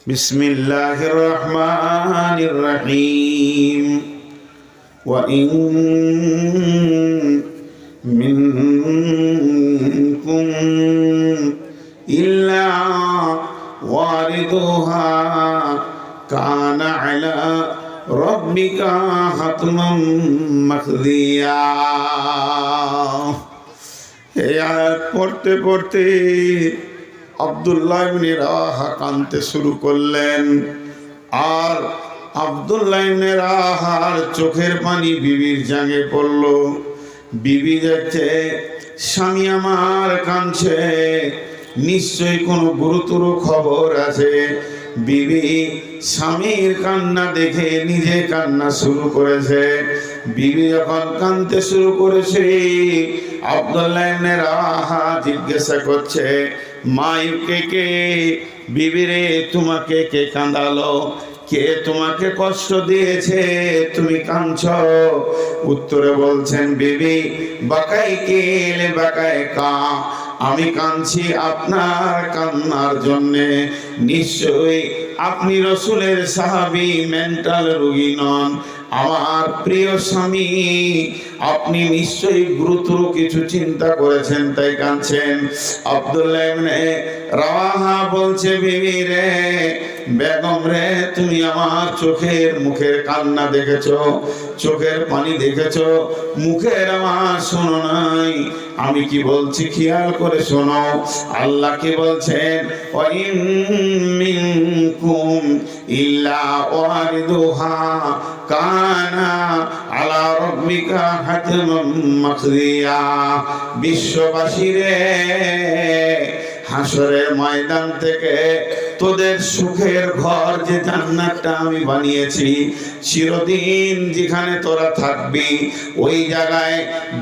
বিসমিল্লাহির রহমানির রহিম। وإن منكم إلا واردها كان على ربك حتما مقضيا। এই আয়াত পড়তে পড়তে আব্দুল্লাহ ইবনে রাওয়াহা কাঁদতে শুরু করলেন। আর আব্দুল্লাহ ইবনে রাওয়াহার চোখের পানি বিবির জাগে পড়ল। বিবি যাচ্ছে, স্বামী আমার কাঁদছে, নিশ্চয়ই কোনো গুরুতর খবর আছে। বিবি স্বামীর কান্না দেখে নিজে কান্না শুরু করেছে। বিবি যখন কাঁদতে শুরু করেছে, আব্দুল্লাহ ইবনে রাওয়াহা জিজ্ঞাসা করছে, মা কে? বিবি রে, তোমাকে কে কাঁদালো? কে তোমাকে কষ্ট দিয়েছে? তুমি কাঁদছো। উত্তরে বলছেন, বিবি বাকাই কেলে বাকায় কা, আমি কাঁদছি আপনার কান্নার জন্যে। নিশ্চয়ই আপনি রসুলের সাহাবী, মেন্টাল রোগী নন। আমার প্রিয় স্বামী, আপনি নিশ্চয়ই গুরুতর কিছু চিন্তা করেছেন, তাই কাঁদছেন। আব্দুল্লাহ ইবনে রাওয়াহা বলছে, বিবি রে, বেগম রে, তুমি আমার চোখের মুখের কান্না দেখেছো, চোখের পানি দেখেছো, মুখের আমার শোনো নাই। আমি কি বলছি খেয়াল করে শোনো। আল্লাহ কি বলছেন? ওয়াইন মিনকুম ইল্লা ওয়ারিদুহা কানা আলা রাব্বিকা হাতমান মাকদিয়া। বিশ্ববাসীরে, হাসরের ময়দান থেকে তোদের সুখের ঘর যে জান্নাতটা আমি বানিয়েছি, চিরদিন যেখানে তোরা থাকবি, ওই জায়গায়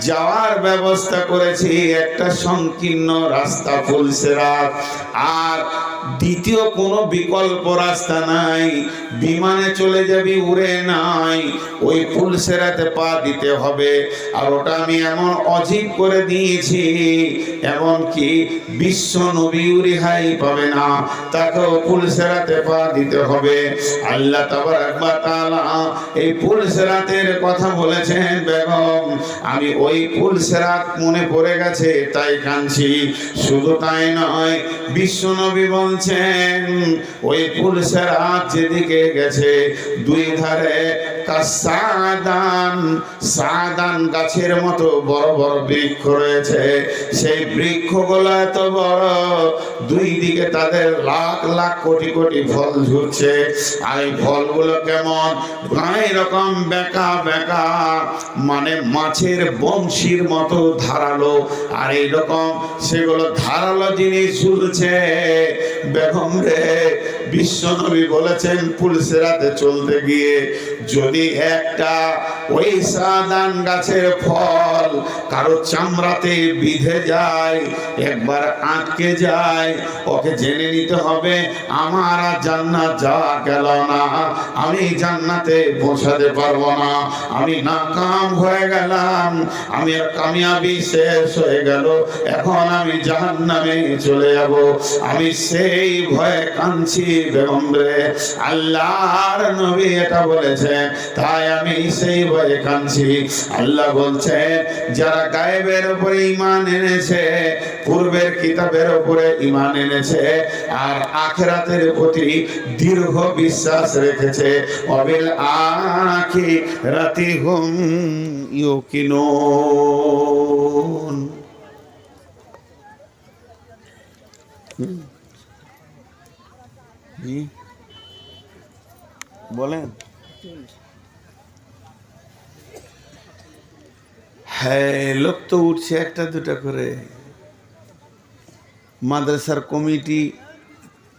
যাওয়ার ব্যবস্থা করেছি একটা সংকীর্ণ রাস্তা, ফুলসেরাত। আর দ্বিতীয় কোনো বিকল্প রাস্তা নাই। বিমানে চলে যাবি, উড়ে নাই, ওই ফুলসেরাতে পা দিতে হবে। আর ওটা আমি এমন অজীব করে দিয়েছি, এমনকি বিশ্ব নবীও রেহাই পাবে না, তাকেও ফুলসেরাতে পা দিতে হবে। আল্লাহ তাবারাক ওয়া তাআলা এই ফুলসেরাতের কথা বলেছেন। বেগম, আমি ওই ফুলসেরাত মনে পড়ে গেছে, তাই কাঁদছি। শুধু তাই নয়, বিশ্ব নবী বলছেন, ওই ফুলসেরাত যেদিকে গেছে, দুই ধারে সাদান গাছের মতো বড় বড় বৃক্ষ রয়েছে। সেই বৃক্ষগুলো এত বড়, দুই দিকে তাদের লাখ লাখ কোটি কোটি ফল ঝুরছে। আর এই ফলগুলো কেমন? এরকম বেঁকা বেঁকা, মানে মাছের বংশীর মতো ধারালো। আর এইরকম সেগুলো ধারালো জিনিস ঝুলছে। বেগম রে, বিশ্বনবী বলেছেন, ফুলসেরাতে চলতে গিয়ে যদি একটা ওই সাদান গাছের ফল কারো চামড়াতে বিঁধে যায়, একবার আটকে যায়, ওকে জেনে নিতে হবে আমার আর জান্নাত যাওয়া গেল না, আমি জান্নাতে পৌঁছাতে পারবো না, আমি নাকাম হয়ে গেলাম, আমি আর কামিয়াবি শেষ হয়ে গেল, এখন আমি জাহান্নামে চলে যাব। আমি সেই ভয়ে কাঁদছি বেগম রে। আল্লাহর নবী এটা বলেছেন, তাই আমি সেই ভয়ে কাঁদছি। আল্লাহ বলছেন, যারা গায়েবের উপরে ঈমান এনেছে, পূর্বের কিতাবের উপরে ঈমান এনেছে, আর আখিরাতের প্রতি দৃঢ় বিশ্বাস রেখেছে, ওয়াবিল আখিরাতি হুম ইউকিনুন। বলেন। হ্যাঁ, লোক তো উঠছে একটা দুটা করে। মাদ্রাসার কমিটি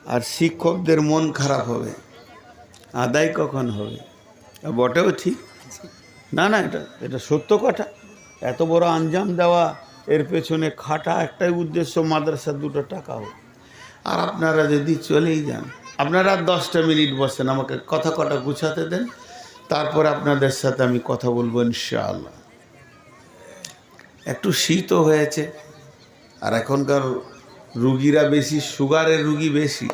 আর শিক্ষকদের মন খারাপ হবে, আদায় কখন হবে? বটেও ঠিক না, না, এটা সত্য কথা। এত বড় আঞ্জাম দেওয়া, এর পেছনে খাটা একটাই উদ্দেশ্য, মাদ্রাসার দুটো টাকা হোক। আর আপনারা যদি চলেই যান, আপনারা 10টা মিনিট বসেন, আমাকে কথা কটা গুছাতে দেন, তারপর আপনাদের সাথে আমি কথা বলবো ইনশাআল্লাহ। একটু শীতও হয়েছে, আর এখনকার রুগীরা বেশি, সুগারের রুগী বেশি।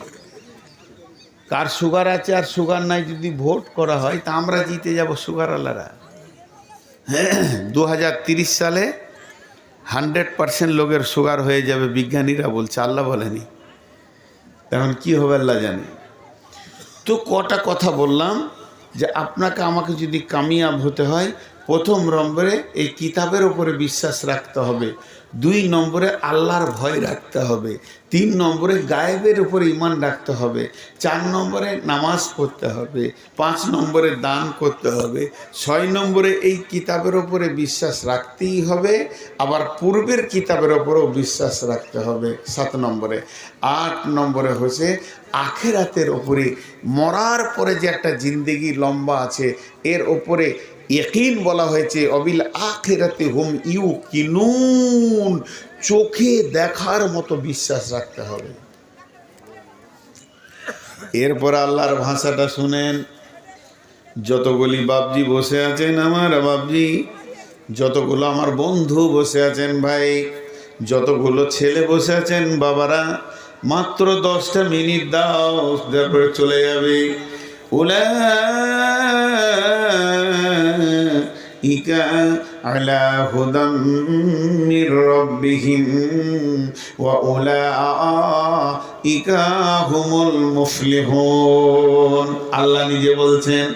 কার সুগার আছে আর সুগার নাই যদি ভোট করা হয় তা আমরা জিতে যাব সুগার আলারা। 2030 সালে 100% লোকের সুগার হয়ে যাবে, বিজ্ঞানীরা বলছে, আল্লাহ বলেনি। তখন কি হবে আল্লাহ জানে। তো কটা কথা বললাম যে আপনাকে আমাকে যদি কামিয়াব হতে হয়, প্রথম নম্বরে এই কিতাবের ওপরে বিশ্বাস রাখতে হবে, 2 নম্বরে আল্লাহর ভয় রাখতে হবে, 3 নম্বরে গায়েবের উপরে ঈমান রাখতে হবে, 4 নম্বরে নামাজ পড়তে হবে, 5 নম্বরে দান করতে হবে, 6 নম্বরে এই কিতাবের ওপরে বিশ্বাস রাখতেই হবে, আবার পূর্বের কিতাবের ওপরেও বিশ্বাস রাখতে হবে 7 নম্বরে। 8 নম্বরে হচ্ছে আখিরাতের ওপরে, মরার পরে যে একটা জিন্দেগি লম্বা আছে এর ওপরে ইয়াকিন বলা হয়েছে, অবিল আখিরাতে হুম ইউকিনুন, চোখে দেখার মতো বিশ্বাস রাখতে হবে। এরপর আল্লাহর ভাষাটা শুনেন। যতগুলি বাপজি বসে আছেন আমার বাপজি, যতগুলো আমার বন্ধু বসে আছেন ভাই, যতগুলো ছেলে বসে আছেন বাবারা, মাত্র 10টা মিনিট দাও, তারপরে চলে যাবে। উলাইকা আলা হুদাম মির রাব্বিহিম ওয়া উলাইকা হুমুল মুফলিহুন। আল্লাহ নিজে বলছেন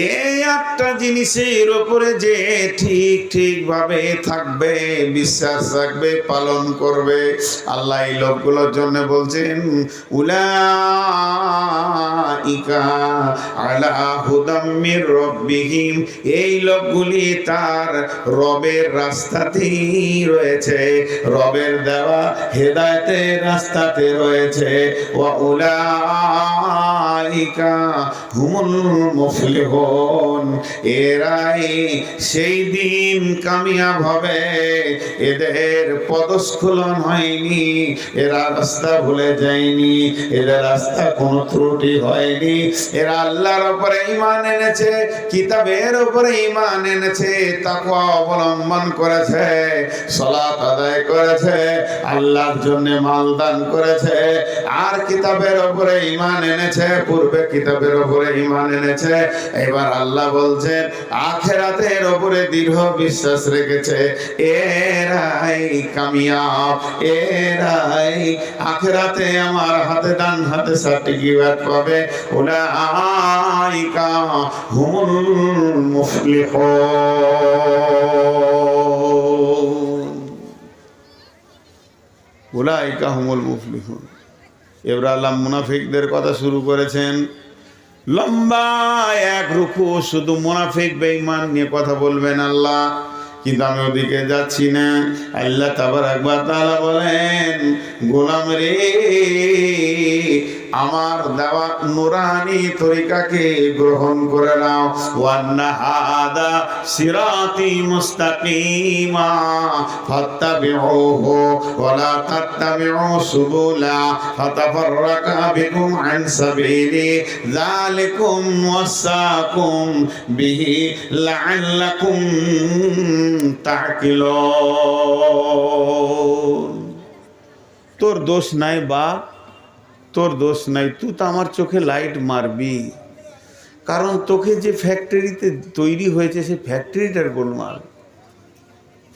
এই 8টা জিনিসের উপরে যে ঠিকভাবে থাকবে, বিশ্বাস রাখবে, পালন করবে, আল্লাহ এই লোকগুলোর জন্য বলছেন উলাইকা আলা হুদাম মির রাব্বিহিম, এই লোকগুলি তার রবের রাস্তাতেই রয়েছে, রবের দেওয়া হেদায়েতের রাস্তাতে রয়েছে। ওয়া উলাইকা হুমুল মুফলিহুন, এরাই সেই দিন কামিয়াব হবে, এদের পদস্খলন হয়নি, এরা রাস্তা ভুলে যায়নি, এদের রাস্তা কোনো ত্রুটি হয়নি, এরা আল্লাহর উপরে ঈমান এনেছে, কিতাবের উপরে ঈমান এনেছে, তাকওয়া অবলম্বন করেছে, সালাত আদায় করেছে, আল্লাহর জন্য মাল দান করেছে, আর কিতাবের উপরে ঈমান এনেছে, পূর্বে কিতাবের উপরে ঈমান এনেছে। এবার আল্লাহ বলছেন আখিরাতের উপরে দৃঢ় বিশ্বাস রেখেছে, এরাই কামিয়াব, এরাই আখিরাতে আমার হাতে ডান হাতে সার্টিফিকেট পাবে। উলাইকা হুমুল মুফলিহুন, উলাইকা হুমুল মুফলিহুন। এবার আল্লাহ মুনাফিকদের কথা শুরু করেছেন। লম্বা এক রুকু শুধু মুনাফিক বেঈমান নিয়ে কথা বলবেন আল্লাহ, কিন্তু আমি ওদিকে যাচ্ছি না। আল্লাহ তাবারাক ওয়া তাআলা বলেন, গোলাম রে, আমার দেওয়া নুরানি তরিকাকে গ্রহণ করে নাও। ওয়ান্না হাদা সিরাতি মুস্তাকিমা ফাত্তাবিউহু ওয়া লা তাত্তাবিউ সুবুলা ফাতাফাররাকা বিকুম আন সাবিলি যালিকুম ওয়াসাকুম বিহি লাআল্লাকুম তাকিলুন। তোর দোষ নাই বাপ, তোর দোষ নাই, তুই তো আমার চোখে লাইট মারবি, কারণ তোকে যে ফ্যাক্টরিতে তৈরি হয়েছে সে ফ্যাক্টরিটার গোলমাল,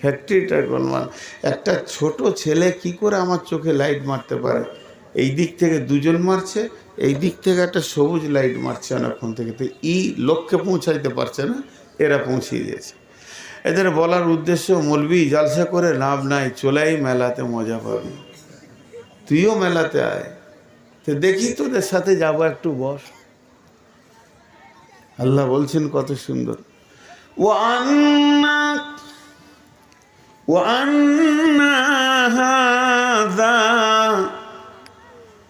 ফ্যাক্টরিটার গোলমাল। একটা ছোট ছেলে কি করে আমার চোখে লাইট মারতে পারে? এই দিক থেকে 2জন মারছে, এই দিক থেকে একটা সবুজ লাইট মারছে অনেকক্ষণ থেকে, তো এই লক্ষ্যে পৌঁছাইতে পারছে না, এরা পৌঁছিয়ে দিয়েছে। এদের বলার উদ্দেশ্য, মৌলবি জালসা করে লাভ নাই, চলেই মেলাতে মজা পাবি, তুইও মেলাতে আয়, তো দেখি তোদের সাথে যাব, একটু বস। আল্লাহ বলছেন কত সুন্দর,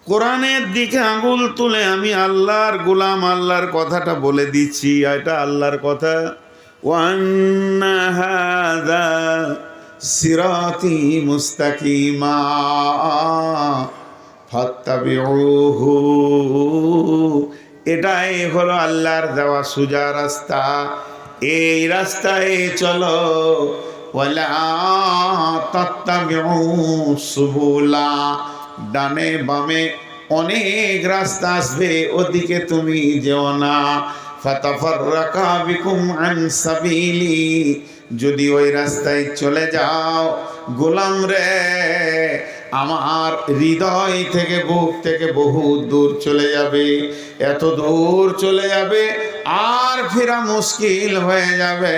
কোরআনের দিকে আঙুল তুলে আমি আল্লাহর গোলাম, আল্লাহর কথাটা বলে দিচ্ছি, এটা আল্লাহর কথা। ওয়ান্না হাযা সিরাতি মুস্তাকিমা ফাত্তাবিউহু, এটাই হলো আল্লাহর দেওয়া সোজা রাস্তা, এই রাস্তায় চলো। ওয়ালা তাত্তাবিউ সুবুলা, ডানে বামে অনেক রাস্তা আসবে, ওদিকে তুমি যেও না। ফাতাফাররাকা বিকুম আন সাবিলি, যদি ওই রাস্তায় চলে যাও গোলাম রে, আমার হৃদয় থেকে বুক থেকে বহু দূর চলে যাবে, এত দূর চলে যাবে আর ফেরা মুশকিল হয়ে যাবে।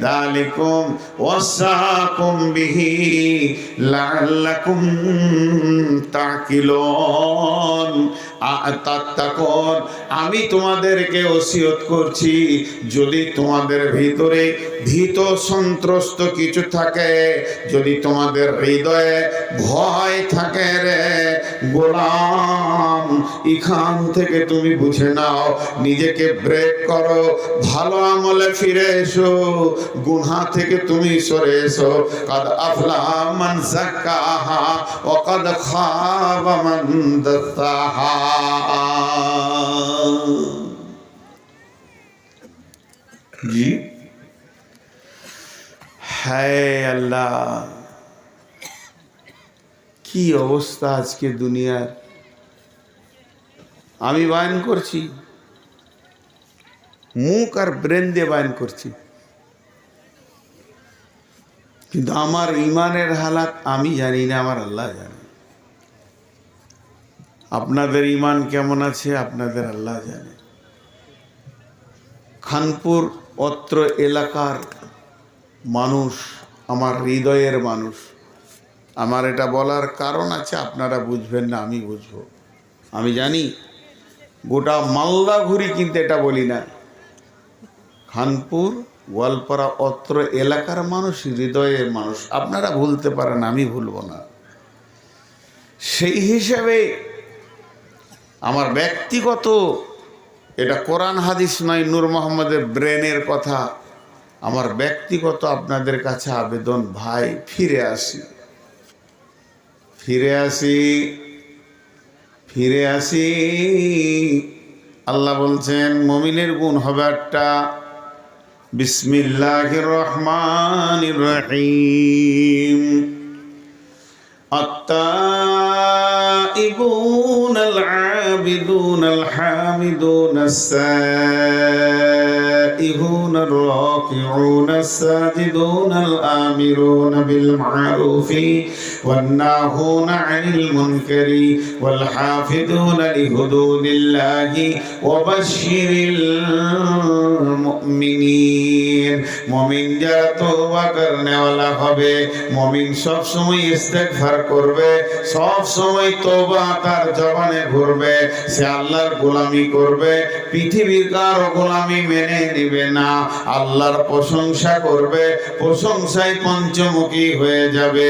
দালিকুম ওয়াসাকুম বিহি লাআল্লাকুম তাকিলুন, তাত্তাকুন, আমি তোমাদেরকে ওসিয়ত করছি, যদি তোমাদের ভিতরে ভীত সন্ত্রস্ত কিছু থাকে, যদি তোমাদের হৃদয়ে ভয় থাকে রে গোলাম, এখান থেকে তুমি বুঝে নাও, নিজেকে ব্রেক করো, ভালো আমলে ফিরে এসো, গুনাহ থেকে তুমি সরে এসো। কাদ আফলাহা মান যাক্কাহা ওয়া কাদ খাবা মান দাসাহা। জি হায় আল্লাহ, কি অবস্থা আজকে দুনিয়ার। আমি বয়ান করছি, মুখ আর ব্রেন দিয়ে বয়ান করছি, কিন্তু আমার ইমানের হালাত আমি জানি না, আমার আল্লাহ জানে। আপনাদের ইমান কেমন আছে আপনাদের আল্লাহ জানে। খানপুর অত্র এলাকার মানুষ আমার হৃদয়ের মানুষ। আমার এটা বলার কারণ আছে, আপনারা বুঝবেন না, আমি বুঝবো। আমি জানি গোটা মালদা ঘুরি, কিন্তু এটা বলি না। খানপুর গোয়ালপাড়া অত্র এলাকার মানুষ হৃদয়ের মানুষ, আপনারা ভুলতে পারেন, আমি ভুলবো না। সেই হিসাবে আমার ব্যক্তিগত, এটা কোরআন হাদিস নয়, নূর মোহাম্মদের ব্রেনের কথা, আমার ব্যক্তিগত আপনাদের কাছে আবেদন, ভাই ফিরে আসি, ফিরে আসি, ফিরে আসি। আল্লাহ বলছেন মুমিনের গুণ হবে 8টা। বিসমিল্লাহির রহমানির রহিম। التائبون العابدون الحامدون السائحون الراكعون الساجدون الآمرون بالمعروف والناهون عن المنكر والحافظون لحدود الله وبشر المؤمنين। মুমিন যারা তওবা করনে ওয়ালা হবে, মুমিন সব সময় ইস্তেগফার করবে, সব সময় তওবা তার জবানে ঘুরবে, সে আল্লাহর গোলামি করবে, পৃথিবীর কারো গোলামি মেনে নেবে না, আল্লাহর প্রশংসা করবে, প্রশংসায় পঞ্চমুখী হয়ে যাবে।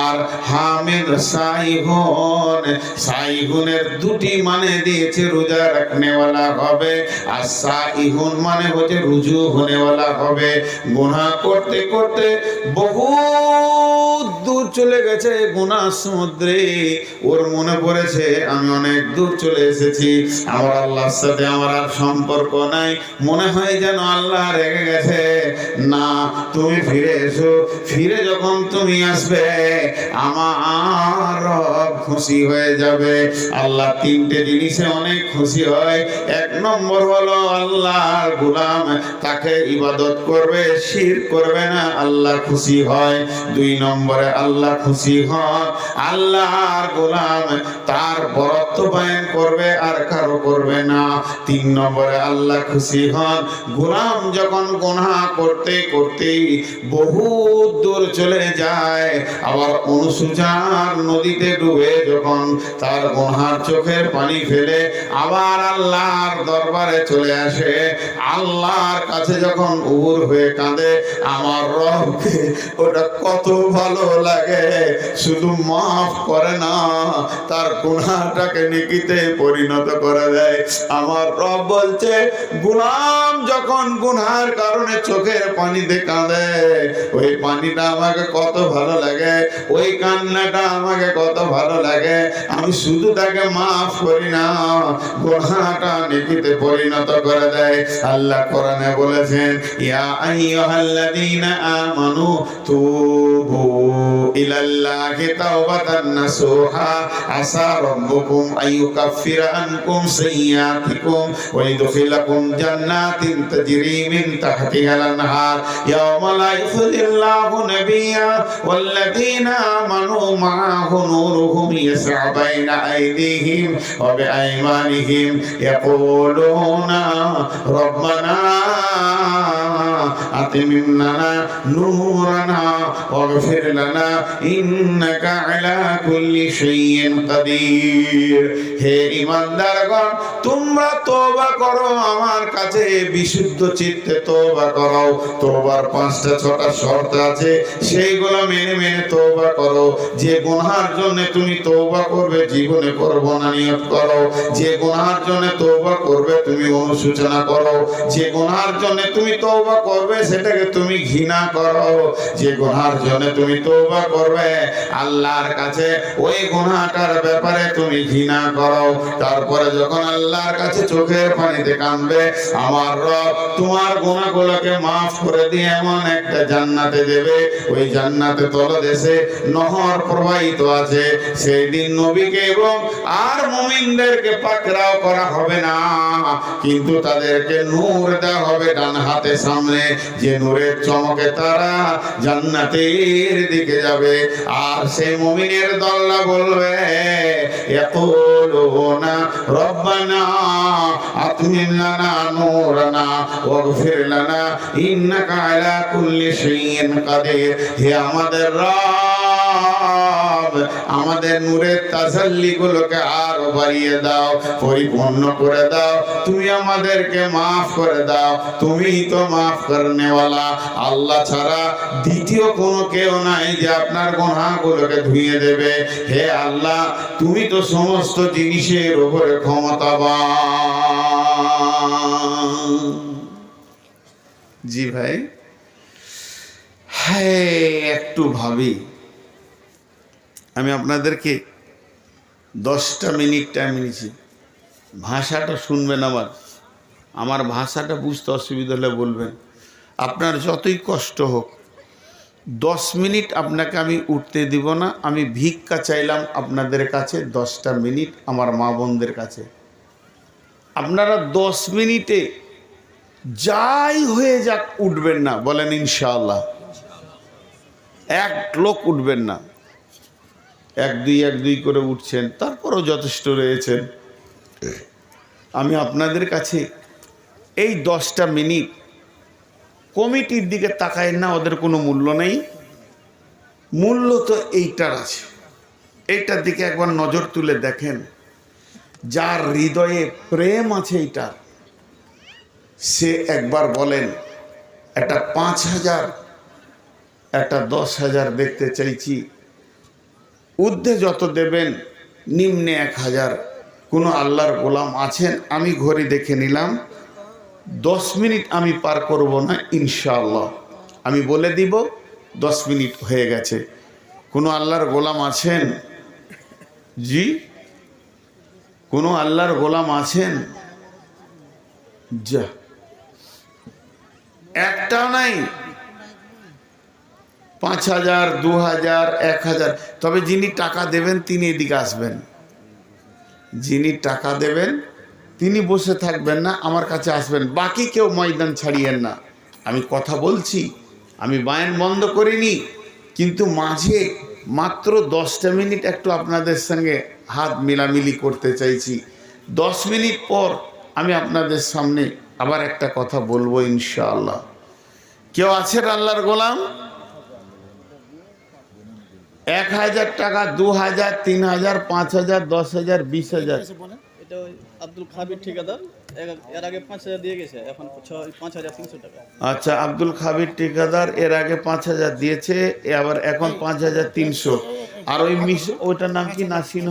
আর হামিদ সাইহুন, সাইহুনের 2টি মানে দিয়েছে, রোজা রাখনেওয়ালা হবে, আর সাইহুন মানে হচ্ছে রুজু হনেওয়ালা হবে। গুনাহ করতে করতে বহু দূর চলে গেছে গুনাহ সমুদ্রে, ওর মনে পড়েছে আমি অনেক দূর চলে এসেছি, আমার আল্লাহর সাথে আমার আর সম্পর্ক নাই, মনে হয় যেন আল্লাহ রেগে গেছে। না, তুমি ফিরে এসো, ফিরে যখন তুমি আসবে আমার রব খুশি হয়ে যাবে। আল্লাহ 3টে জিনিসে অনেক খুশি হয়। 1 নম্বর হলো আল্লাহর গোলাম তাকে ইবাদত করবে, শিরক করবে না, আল্লাহ খুশি হয়। 2 নম্বরে আল্লাহ খুশি হন আল্লাহর গোলাম তার বরত্ব বয়ান করবে আর কারো করবে না। 3 নম্বরে আল্লাহ খুশি হন গোলাম যখন গুনাহ করতে করতে বহু দূর চলে যায়, আবার অনুসূচার নদীতে ডুবে যখন তার গুনার চোখের পানি ফেলে আবার আল্লাহর দরবারে চলে আসে, আল্লাহর কাছে যখন উবুর হয়ে কাঁদে, আমার রবকে ওটা কত ভালো লাগে। শুধু মাফ করে না, তার গুনাহটাকে নেকিতে পরিণত করে দেয়। আমার রব বলছে গোলাম যখন গুনাহের কারণে চোখের পানিতে কাঁদে, ওই পানিটা আমাকে কত ভালো লাগে, ওই কান্নাটা আমাকে কত ভালো লাগে। আমি শুধু তাকে মাফ করি না, গুনাহটা নেকিতে পরিণত করে দেয়। আল্লাহ কোরআনে বলেছেন ইয়া আইয়ুহাল্লাযীনা আমানু তুবু ইলাল্লাহি তাওবাতান নাসুহা আসা রাব্বুকুম আইয়ুকাফিরা আনকুম সাইয়্যাতিকুম ওয়া ইদখিলাকুম জান্নাতিন তাজরি মিন তাহতিহাল আনহার ইয়াওমা লা ইউখিল্লাহু নাবিয়্যা ওয়াল্লাযীনা আমানু মা'আহু নূরুহুম ইয়াসআ বাইনা আইদিহিম ওয়া বিআইমানিহিম ইয়াকুলুনা রব্বানা আতিমিম লানা নূরানা ওয়াগফির লানা ইন্নাকা আলা কুল্লি শাইইন কাদির। হে ঈমানদারগণ, তোমরা তওবা করো, আমার কাছে বিশুদ্ধ চিত্তে তওবা করো। তওবার 5টা 6টা শর্ত আছে, সেইগুলো মেনে মেনে তওবা করো। যে গুনাহের জন্য তুমি তওবা করবে জীবনে করব না নিয়ত করো। যে গুনাহের জন্য তওবা করবে তুমি অনুশোচনা করো। যে গুনাহের জন্য তুমি তওবা করবে সেটাকে তুমি ঘৃণা করো। যে গুনাহের জন্য তুমি তওবা করবে আল্লাহর কাছে ওই গুনাহটার ব্যাপারে তুমি ঘৃণা করো। তারপরে যখন আল্লাহর কাছে চোখের পানিতে কাঁদবে, আমার রব তোমার গুনাহগুলোকে মাফ করে দিয়ে এমন একটা জান্নাতে দেবে, ওই জান্নাতে তলদেশে নহর প্রবাহিত আছে। সেই দিন নবীকে এবং আর মুমিনদেরকে পাকড়াও করা হবে না, কিন্তু তাদেরকে নূর দেওয়া হবে ডান হাতে সামনে, যে নূরের চমকে তারা জান্নাতের দিকে যাবে। আর সেই মুমিনের দলরা বলবে ইয়াকুলুনা রব্বানা আতমিম লানা নূরানা ওয়াগফির লানা ইন্নাকা আলা কুল্লি শাইইন কাদির। হে আমাদের রব, আমাদের নূরের তাসাল্লি গুলোকে আরো বাড়িয়ে দাও, পরিপূর্ণ করে দাও। তুমি আমাদেরকে মাফ করে দাও, তুমি তো মাফ করনেওয়ালা। আল্লাহ ছাড়া দ্বিতীয় কোনো কেউ নাই যে আপনার গুনাহগুলোকে ধুইয়ে দেবে। হে আল্লাহ, তুমি তো সমস্ত জিনিসের উপরে ক্ষমতাবান। জি ভাই, হ্যাঁ একটু ভাবি, আমি আপনাদেরকে 10টা মিনিট টাইম নিয়েছি। ভাষাটা শুনবেন, আমার ভাষাটা বুঝতে অসুবিধা হলে বলবেন। আপনার যতই কষ্ট হোক 10 মিনিট আপনাকে আমি উঠতে দিব না। আমি ভিক্ষা চাইলাম আপনাদের কাছে 10টা মিনিট, আমার মা বোনদের কাছে। আপনারা 10 মিনিটে যাই হয়ে যাক উঠবেন না, বলেন ইনশাআল্লাহ। এক লোক উঠবেন না, 1-2 করে উঠছেন, তারপরও যথেষ্ট রয়েছেন। আমি আপনাদের কাছে এই 10টা মিনিট, কমিটির দিকে তাকায় না, ওদের কোনো মূল্য নেই। মূল্য তো এইটার আছে, এইটার দিকে একবার নজর তুলে দেখেন। যার হৃদয়ে প্রেম আছে এইটার, সে একবার বলেন একটা 5,000 একটা 10,000 দেখতে চাইছি। ঊর্ধ্বে যত দেবেন, নিম্নে 1,000। কোনো আল্লাহর গোলাম আছেন? আমি ঘড়ি দেখে নিলাম, 10 মিনিট আমি পার করব না ইনশাআল্লাহ। আমি বলে দিব 10 মিনিট হয়ে গেছে। কোনো আল্লাহর গোলাম আছেন? জি, কোনো আল্লাহর গোলাম আছেন? যা, একটাও নাই। 5,000, 2,000, 1,000। তবে যিনি টাকা দেবেন তিনি এদিকে আসবেন। যিনি টাকা দেবেন তিনি বসে থাকবেন না, আমার কাছে আসবেন। বাকি কেউ ময়দান ছাড়িয়েন না। আমি কথা বলছি, আমি বায়ান বন্ধ করিনি, কিন্তু মাঝে মাত্র 10টা মিনিট একটু আপনাদের সঙ্গে হাত মিলামিলি করতে চাইছি। 10 মিনিট পর আমি আপনাদের সামনে আবার একটা কথা বলবো ইনশাআল্লাহ। কেউ আছেন আল্লাহর গোলাম? 1,000 টাকা, 2,000, 3,000, 5,000, 10,000, 20,000। এটা আব্দুল খাবির ঠিকাদার, এর আগে 5,000 দিয়ে গেছে, এখন 5,300 টাকা। আচ্ছা, আব্দুল খাবির ঠিকাদার এর আগে 5,000 দিয়েছে, আবার এখন 5,300। আর ওই ওইটার নাম কি? নাসিন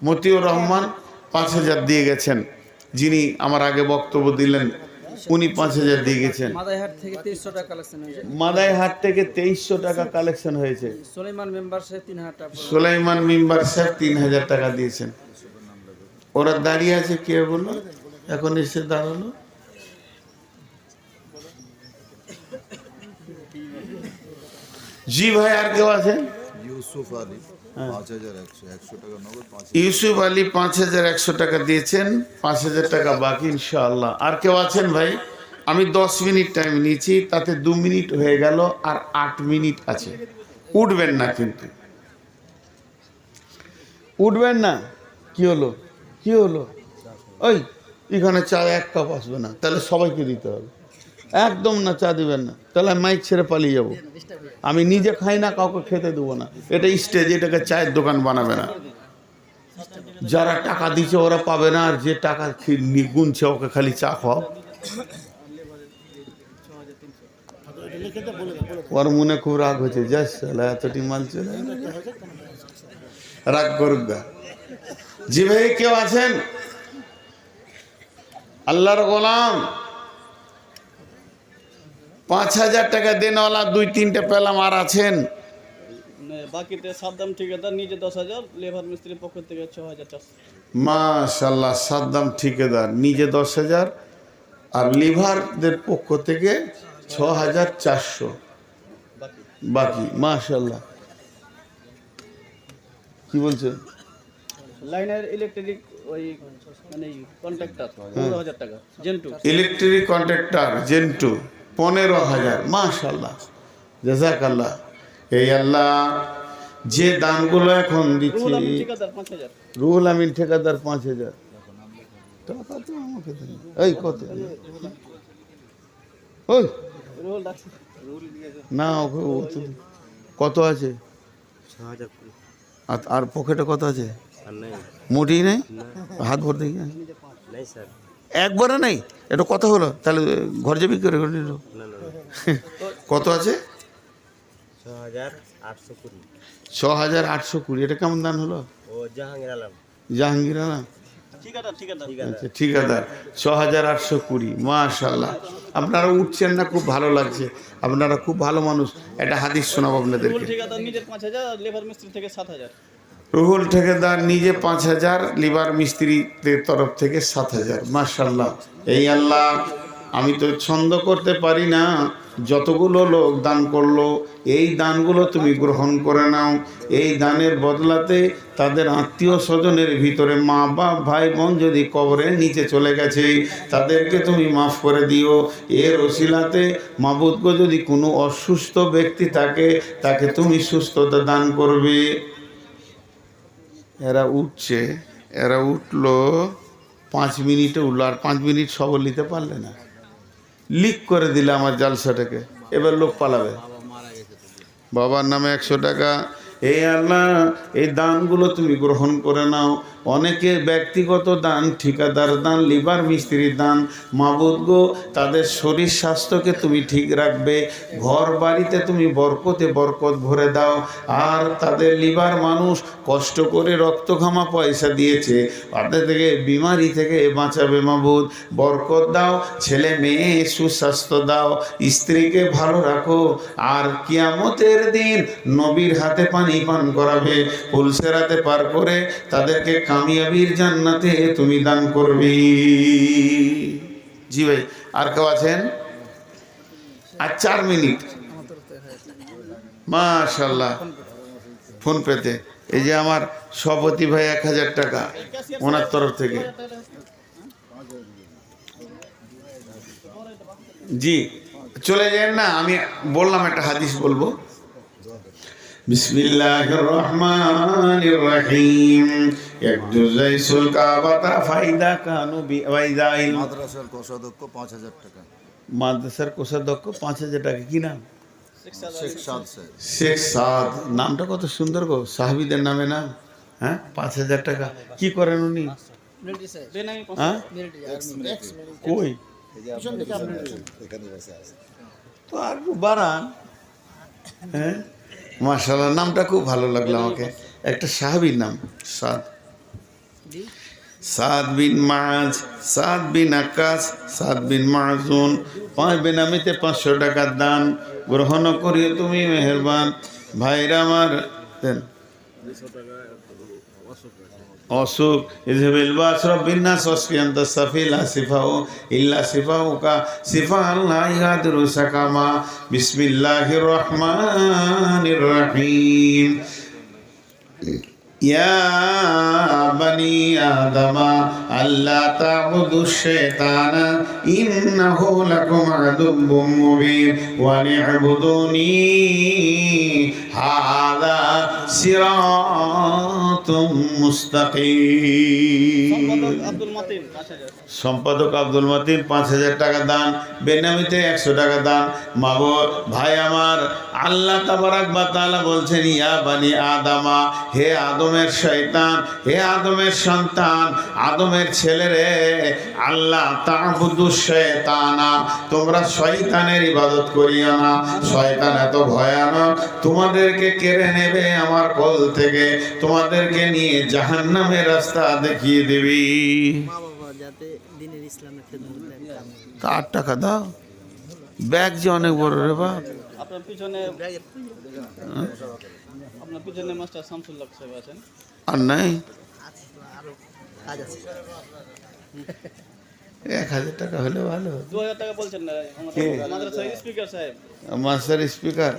মতিউর রহমান 5,000 দিয়ে গেছেন। যিনি আমার আগে বক্তব্য দিলেন উনি 5,000 দিয়ে গেছেন। মাদাইহাট থেকে 2300 টাকা কালেকশন হয়েছে। মাদাইহাট থেকে 2300 টাকা কালেকশন হয়েছে। সুলাইমান মেম্বার সাহেব 3,000 টাকা। সুলাইমান মেম্বার সাহেব 3,000 টাকা দিয়েছেন। ওরা দাঁড়িয়ে আছে, কে বললো এখন এসে দাঁড়ালো? জি ভাই, আর কেউ আছেন? ইউসুফ আলী 5100 টাকা নগদ 5 ইউসুফ আলী 5100 টাকা দিয়েছেন, 5000 টাকা বাকি ইনশাআল্লাহ। আর কেউ আছেন ভাই? আমি 10 মিনিট টাইম নিয়েছি, তাতে 2 মিনিট হয়ে গেল, আর 8 মিনিট আছে। উঠবেন না কিন্তু, উঠবেন না। কি হলো, কি হলো? ওই এখানে চা 1 কাপ আসবে না, তাহলে সবাইকে দিতে হবে। একদম না, চা দিবেন না, তাহলে আমি মাইক ছেড়ে পালিয়ে যাব। আমি নিজে খাই না, কাউকে খেতে দেবো না। এটা স্টেজ, এটাকে চায়ের দোকান বানাবে না। যারা টাকা দিচ্ছে ওরা পাবে না, আর যে টাকা গুনছে ওকে খালি চা খাও। ওর মনে খুব রাগ হয়েছে, যাস এতটি মাল চলে রাগ করুক গা। জি ভাই, কেউ আছেন? আল্লাহর গোলাম 5000 টাকা দেনওয়ালা 2-3টে পেলাম। আর আছেন? বাকিতে সাদ্দাম ঠিকাদার নিজে 10,000, লেবার মিস্ত্রির পক্ষ থেকে 6,400। মাশাআল্লাহ, সাদ্দাম ঠিকাদার নিজে 10,000, আর লিভারদের পক্ষ থেকে 6,400 বাকি। মাশাআল্লাহ। কি বলছেন? লাইনের ইলেকট্রিক ওই মানে কন্ট্রাক্টর 15,000 টাকা, জেন্টু। Electric contractor জেন্টু 15,000। মাশাআল্লাহ, জাযাকাল্লাহ। এই আল্লাহ, যে দানগুলো এখন দিচ্ছি, রুহুল আমিন ঠিকাদার 5,000। রুহুল আমিন ঠিকাদার 5,000 টাকা। তো আমাকে দেন। এই কত? ওই রুহুল ডাকছে, রুহুল দিয়েছে না, ওকে ও তো কত আছে? 6,000 আর পকেটে কত আছে? আর নাই মোটেই নেই। হাত ভর দেখি। নাই স্যার, একবারে নেই। এটা কত হলো তাহলে? ঘর যাবি করে করে নিল। না না কত আছে? 6,820। 6,820। এটা কেমন দান হলো? ও জাহাঙ্গীর আলম জাহাঙ্গীর আলম, ঠিকাদার, ঠিকাদার। আচ্ছা ঠিকাদার 6,820। মাশাআল্লাহ, আপনারা উঠছেন না, খুব ভালো লাগছে। আপনারা খুব ভালো মানুষ। একটা হাদিস শোনাবো রুহুল আপনাদেরকে। ঠিকাদার নিজের 5,000, লেবার মিস্ত্রি থেকে 7,000। রুহুল ঠিকাদার নিজে 5,000, লিভার মিস্ত্রিদের তরফ থেকে 7,000। মাশাআল্লাহ। এই আল্লাহ, আমি তো ছন্দ করতে পারি না, যতগুলো লোক দান করলো এই দানগুলো তুমি গ্রহণ করে নাও। এই দানের বদলাতে তাদের আত্মীয় স্বজনের ভিতরে মা বাপ ভাই বোন যদি কবরের নিচে চলে গেছে, তাদেরকে তুমি মাফ করে দিও। এর ওসিলাতে মাবুদগো, যদি কোনো অসুস্থ ব্যক্তি থাকে তাকে তুমি সুস্থতা দান করবে। এরা উঠছে, এরা উঠলো 5 মিনিটে উঠলো, আর 5 মিনিট সবল নিতে পারলে না। লিক করে দিলে আমার জালসাটাকে। এবার লোক পালাবে। বাবার নামে 100 টাকা। এই আল্লাহ, এই দানগুলো তুমি গ্রহণ করে নাও। অনেকে ব্যক্তিগত দান, ঠিকাদার দান, লিভার মিস্ত্রির দান। মাবুদ গো, তাদের শরীর স্বাস্থ্যকে তুমি ঠিক রাখবে। ঘর বাড়িতে তুমি বরকতে বরকত ভরে দাও। আর তাদের লিভার মানুষ কষ্ট করে রক্ত ঘামা পয়সা দিয়েছে, তাদের থেকে বিমারি থেকে বাঁচাবে মাবুদ। বরকত দাও, ছেলে মেয়ে সুস্বাস্থ্য দাও, স্ত্রীকে ভালো রাখো। আর কিয়ামতের দিন নবীর হাতে পানি পান করাবে, পুলসেরাতে পার করে তাদেরকে কামিয়াবির জান্নাতে তুমি দান করবে। জি ভাই, আর কেউ আছেন? আর 4 মিনিট। মাশাআল্লাহ, ফোন পেতে এই যে আমার সভাপতি ভাই 1,000 টাকা ওনার তরফ থেকে। জি, চলে যান না, আমি বললাম একটা হাদিস বলবো। বিসমিল্লাহির রহমানির রহিম। একজুজাইসুল কাবাতা ফাইদা কানু বিওয়াইদাইল। মাদ্রাসার কোষাধ্যক্ষ 5,000 টাকা। মাদ্রাসার কোষাধ্যক্ষ 5,000 টাকা। কি নাম? শেখ সাদ স্যার। শেখ সাদ। নামটা কত সুন্দর গো, সাহাবীদের নামে নাম। হ্যাঁ, 5,000 টাকা। কি করেন উনি? হ্যাঁ, কই তো আর বাড়ান। হ্যাঁ, মাশাআল্লাহ, নামটা খুব ভালো লাগলো আমাকে। একটা সাহাবীর নাম সাদ। সাদ বিন মাজ, সাদ বিন আকাস, সাদ বিন মাযুন। 5 বেনামিতে 500 টাকার দান গ্রহণ করিও তুমি মেহেরবান। ভাইরা আমার দেন। অসুখ ইজহিবিল বাস রব্বিন নাস ওয়াশফি আনতা শাফি লা শিফাউ ইল্লা শিফাউকা শিফাআন লা ইয়াগদিরু সাকামা বিসমিল্লাহির রহমানির রহিম ইয়া বানি আদমা আল্লা তা'বুদুশ শাইতানা ইন্নাহু লাকুম আদুব্বুম মুবিন ওয়া নি'বুদুনি হাযা সিরাতুম মুস্তাকিম। সম্পাদক আব্দুল মতিন 5,000 সম্পাদক আব্দুল মতিন 5,000 টাকা দান, বেনামিতে 100 টাকা দান। মাবুদ ভাই আমার, আল্লাহ তাবারাক ওয়া তাআলা বলছেন ইয়া বানি আদমা, হে আদমের শয়তান, হে আদমের সন্তান, আদমের ছেলেরে, আল্লাহ তা'বুদুশ শাইতানা, তোমরা শয়তানের ইবাদত করিও না। শয়তান এত ভয়ানক, তোমাদেরকে কেড়ে নেবে আমার কোল থেকে, তোমাদেরকে নিয়ে জাহান্নামের রাস্তা দেখিয়ে দিবি। মা বাবা যাতে দিনের ইসলামের খেদমত দেন। তা 8 টাকা দাও, ব্যাগ যে অনেক বড় রে বাপ। আপনার পিছনে মাস্টার শামসুল্লাহ সাহেব আছেন। আর নাই আরো কাজ আছে। 1,000 টাকা হলে ভালো। 2,000 টাকা বলছেন না কে? মাদ্রাসার স্পিকার সাহেব। মাস্টার স্পিকার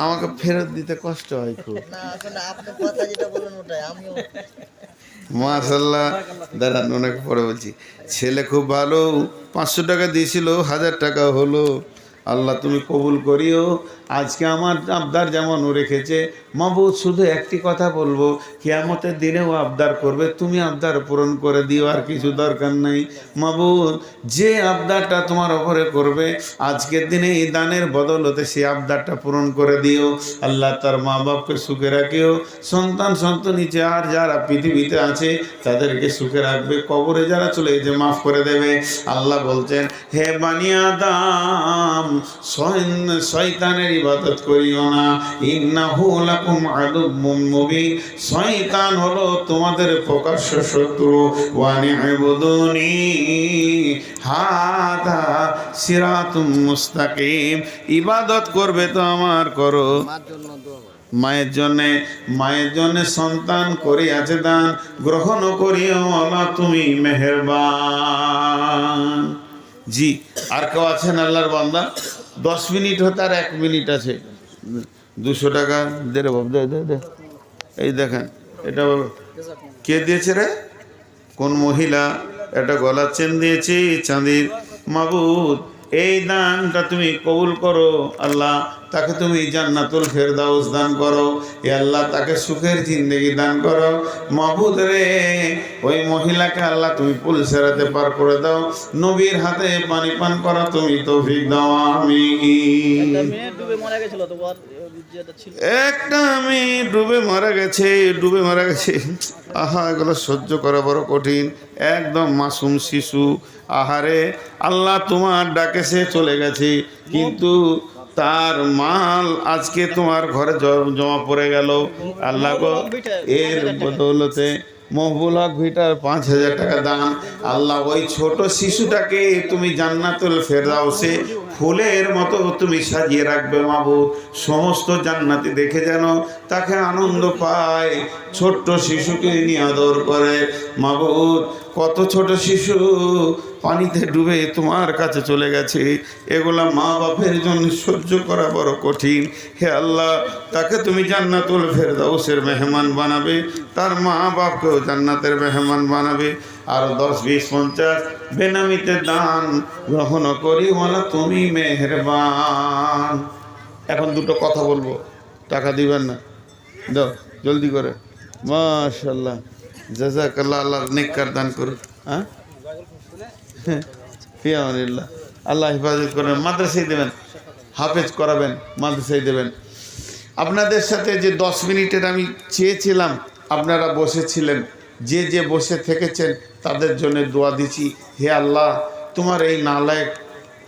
আমাকে ফেরত দিতে কষ্ট হয় খুব। না আসলে আপনি কথা যেটা বলেন ওটাই আমিও মাশাল্লাহ, দাঁড়ান ওনাকে পরে বলছি। ছেলে খুব ভালো, 500 টাকা দিয়েছিল, 1,000 টাকা হলো। আল্লাহ তুমি কবুল করিও। আজকে আমার আবদার যেমন ও রেখেছে, মাবুদ শুধু একটি কথা বলবো, কিয়ামতের দিনেও আবদার করবে, তুমি আবদার পূরণ করে দিও, আর কিছু দরকার নাই। মাবুদ যে আবদারটা তোমার ওপরে করবে, আজকের দিনে এই দানের বদলতে সেই আবদারটা পূরণ করে দিও। আল্লাহ তার মা বাপকে সুখে রাখিও, সন্তান সন্ততি আর যারা পৃথিবীতে আছে তাদেরকে সুখে রাখবে, কবরে যারা চলে গেছে মাফ করে দেবে। আল্লাহ বলছেন হে বানি আদম, শয়তানের ইবাদত করিও না, ইন্নাহু লাকুম আদুব্বুম মুবিন, শয়তান হলো তোমাদের প্রকাশ্য শত্রু। ওয়া নি'বুদুনি হাদা সিরাতুম মুস্তাকিম, ইবাদত করবে তো আমার করো। মার জন্য দোয়া করেন। মায়ের জন্য সন্তান করে আছে দান, গ্রহণ করিও আল্লাহ তুমি মেহেরবান। জি, আর কেউ আছেন আল্লাহর বান্দা? 10 মিনিট হতে আর 1 মিনিট আছে। 200 টাকা দে রে বাবু, দে দে দে। এই দেখেন, এটা কে দিয়েছে রে? কোন মহিলা? এটা গলার চেন দিয়েছি চাঁদির। মাবুদ এই দানটা তুমি কবুল করো। আল্লাহ তাকে তুমি জান্নাতুল ফেরদাউস দান করো। এ আল্লাহ তাকে সুখের জিন্দেগি দান করো। মাবুদ রে, ওই মহিলাকে আল্লাহ তুমি পুলসেরাতে পার করে দাও, নবীর হাতে পানি পান করা তুমি তৌফিক দাও। আমিন। একটা মেয়ে ডুবে মারা গেছিল তো, ওর যেটা ছিল একটা মেয়ে ডুবে মারা গেছে। আহা, এগুলো সহ্য করা বড় কঠিন। একদম মাসুম শিশু। আহারে, আল্লাহ তোমার ডাকে সে চলে গেছে, কিন্তু তার মাল আজকে তোমার ঘরে জমা পড়ে গেল। আল্লাহ গো, এর বদৌলতে মহবুল হক ভিটার 5,000 টাকা দান। আল্লাহ ওই ছোট শিশুটাকে তুমি জান্নাতুল ফেরদাউসে ফুলের মতো তুমি সাজিয়ে রাখবে মাবুদ। সমস্ত জান্নাতি দেখে যেন তাকে আনন্দ পায়, ছোট্ট শিশুকে নিয়ে আদর করে। মাবুদ কত ছোট শিশু পানিতে ডুবে তোমার কাছে চলে গেছে, এগুলা মা বাপের জন্য সহ্য করা বড় কঠিন। হে আল্লাহ, তাকে তুমি জান্নাতুল ফেরদাউসের মেহমান বানাবে, তার মা বাপকেও জান্নাতের মেহমান বানাবে। আর 10, 20, 50 বেনামিতে দান গ্রহণ করি, ওয়ালা তুমি মেহেরবান। এখন দুটো কথা বলবো, টাকা দিবেন না? দাও জলদি করে। মাশাআল্লাহ, জাযাকাল্লাহ, আল্লাহ নেককার দান করুন। হ্যাঁ, ফিয়ামানিল্লাহ, আল্লাহ হেফাজত করেন। মাদ্রাসায় দেবেন, হাফেজ করাবেন, মাদ্রাসায় দেবেন। আপনাদের সাথে যে 10 মিনিটের আমি চেয়েছিলাম, আপনারা বসেছিলেন, যে যে বসে থেকেছেন তাদের জন্য দোয়া দিচ্ছি। হে আল্লাহ, তোমার এই নালায়েক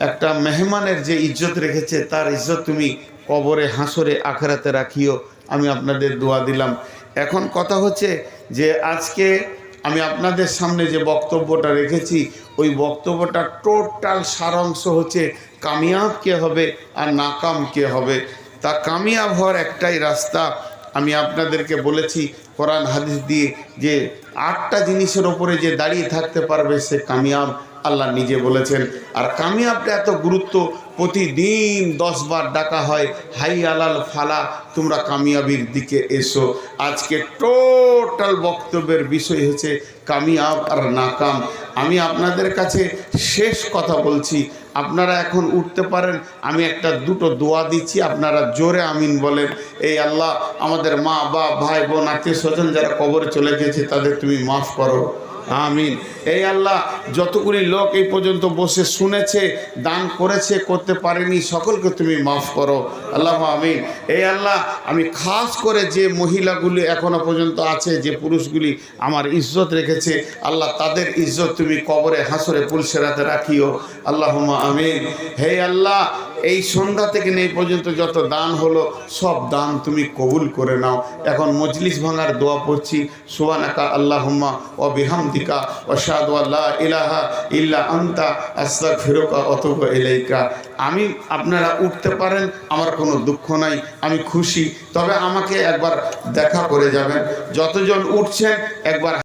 একটা মেহমানের যে ইজ্জত রেখেছে, তার ইজ্জত তুমি কবরে, হাসরে, আখেরাতে রাখিও। আমি আপনাদের দোয়া দিলাম। এখন কথা হচ্ছে যে আজকে আমি আপনাদের সামনে যে বক্তব্যটা রেখেছি, ওই বক্তব্যটা টোটাল সারাংশ হচ্ছে কামিয়াব কে হবে আর নাকাম কে হবে। তা কামিয়াব হওয়ার একটাই রাস্তা, আমি আপনাদেরকে বলেছি কোরআন হাদিস দিয়ে যে 8টা জিনিসের ওপরে যে দাঁড়িয়ে থাকতে পারবে সে কামিয়াব, আল্লাহ নিজে বলেছেন। আর কামিয়াবটা এত গুরুত্ব, প্রতিদিন 10 বার ডাকা হয়, হাই আলাল ফালা, তোমরা কামিয়াবির দিকে এসো। আজকে টোটাল বক্তব্যের বিষয় হচ্ছে কামিয়াব আর নাকাম। আমি আপনাদের কাছে শেষ কথা বলছি, আপনারা এখন উঠতে পারেন। আমি একটা দুটো দোয়া দিচ্ছি, আপনারা জোরে আমিন বলেন। এই আল্লাহ, আমাদের মা বাপ ভাই বোন আত্মীয় স্বজন যারা কবরে চলে গেছে তাদের তুমি মাফ করো, আমিন। এই আল্লাহ, যতগুলি লোক এই পর্যন্ত বসে শুনেছে, দান করেছে, করতে পারেনি, সকলকে তুমি মাফ করো, আল্লাহ আমিন। এই আল্লাহ, আমি খাস করে যে মহিলাগুলি এখনো পর্যন্ত আছে, যে পুরুষগুলি আমার ইজ্জত রেখেছে, আল্লাহ তাদের ইজ্জত তুমি কবরে হাসরে পুলসেরাতে রাখিও, আল্লাহ আমিন। হে আল্লাহ, এই সন্ধ্যা থেকে এই পর্যন্ত যত দান হলো সব দান তুমি কবুল করে নাও। এখন মজলিস ভাঙার দোয়া পড়ছি। সুবহানাকা আল্লাহুম্মা ওয়া বিহামদিকা ওয়া আশহাদু আল্লা ইলাহা ইল্লা আনতা আস্তাগফিরুকা ওয়া আতুবু ইলাইকা। আমি আপনারা উঠতে পারেন, আমার কোনো দুঃখ নাই, আমি খুশি। তবে আমাকে একবার দেখা করে যাবেন, যতজন উঠছেন একবার